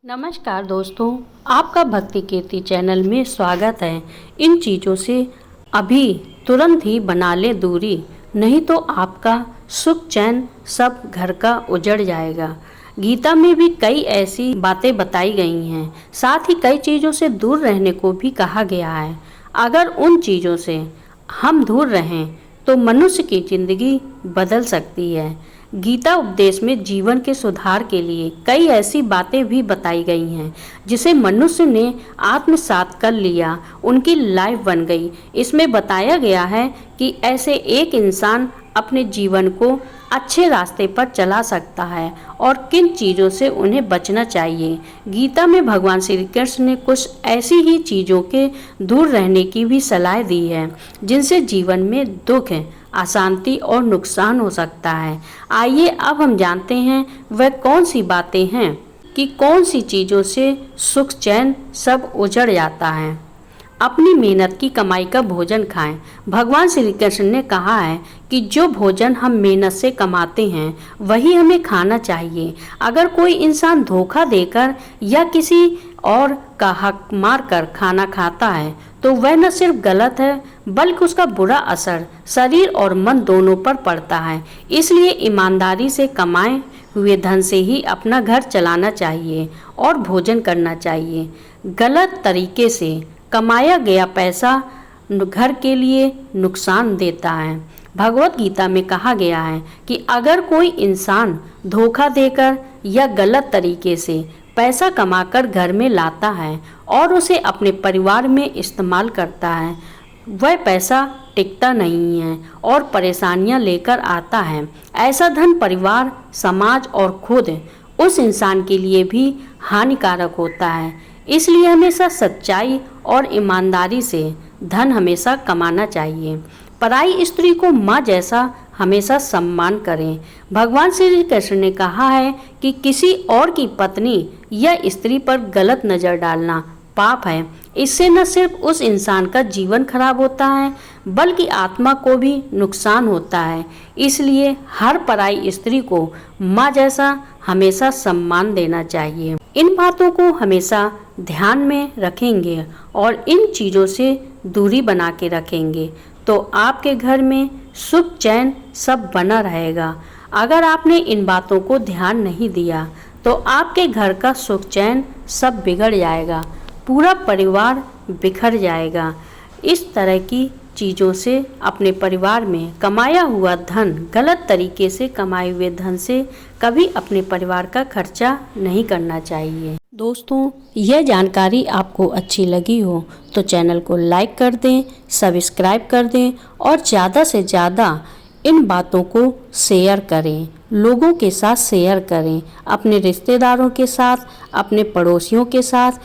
नमस्कार दोस्तों, आपका भक्ति कीर्ति चैनल में स्वागत है। इन चीज़ों से अभी तुरंत ही बना ले दूरी, नहीं तो आपका सुख चैन सब घर का उजड़ जाएगा। गीता में भी कई ऐसी बातें बताई गई हैं, साथ ही कई चीज़ों से दूर रहने को भी कहा गया है। अगर उन चीज़ों से हम दूर रहें तो मनुष्य की जिंदगी बदल सकती है। गीता उपदेश में जीवन के सुधार के लिए कई ऐसी बातें भी बताई गई हैं जिसे मनुष्य ने आत्मसात कर लिया, उनकी लाइफ बन गई। इसमें बताया गया है कि ऐसे एक इंसान अपने जीवन को अच्छे रास्ते पर चला सकता है और किन चीज़ों से उन्हें बचना चाहिए। गीता में भगवान श्री कृष्ण ने कुछ ऐसी ही चीज़ों के दूर रहने की भी सलाह दी है जिनसे जीवन में दुख है, अशांति और नुकसान हो सकता है। आइए अब हम जानते हैं वह कौन सी बातें हैं कि कौन सी चीज़ों से सुख चैन सब उजड़ जाता है। अपनी मेहनत की कमाई का भोजन खाएं। भगवान श्री कृष्ण ने कहा है कि जो भोजन हम मेहनत से कमाते हैं वही हमें खाना चाहिए। अगर कोई इंसान धोखा देकर या किसी और का हक मार कर खाना खाता है तो वह न सिर्फ गलत है बल्कि उसका बुरा असर शरीर और मन दोनों पर पड़ता है। इसलिए ईमानदारी से कमाए हुए धन से ही अपना घर चलाना चाहिए और भोजन करना चाहिए। गलत तरीके से कमाया गया पैसा घर के लिए नुकसान देता है। भगवत गीता में कहा गया है कि अगर कोई इंसान धोखा देकर या गलत तरीके से पैसा कमाकर घर में लाता है और उसे अपने परिवार में इस्तेमाल करता है, वह पैसा टिकता नहीं है और परेशानियां लेकर आता है। ऐसा धन परिवार, समाज और खुद उस इंसान के लिए भी हानिकारक होता है। इसलिए हमेशा सच्चाई और ईमानदारी से धन हमेशा कमाना चाहिए। पराई स्त्री को माँ जैसा हमेशा सम्मान करें। भगवान श्री कृष्ण ने कहा है कि किसी और की पत्नी या स्त्री पर गलत नज़र डालना पाप है। इससे न सिर्फ उस इंसान का जीवन खराब होता है बल्कि आत्मा को भी नुकसान होता है। इसलिए हर पराई स्त्री को माँ जैसा हमेशा सम्मान देना चाहिए। इन बातों को हमेशा ध्यान में रखेंगे और इन चीज़ों से दूरी बना के रखेंगे तो आपके घर में सुख चैन सब बना रहेगा। अगर आपने इन बातों को ध्यान नहीं दिया तो आपके घर का सुख चैन सब बिगड़ जाएगा, पूरा परिवार बिखर जाएगा। इस तरह की चीज़ों से अपने परिवार में कमाया हुआ धन, गलत तरीके से कमाए हुए धन से कभी अपने परिवार का खर्चा नहीं करना चाहिए। दोस्तों, यह जानकारी आपको अच्छी लगी हो तो चैनल को लाइक कर दें, सब्सक्राइब कर दें और ज़्यादा से ज़्यादा इन बातों को शेयर करें, लोगों के साथ शेयर करें, अपने रिश्तेदारों के साथ, अपने पड़ोसियों के साथ।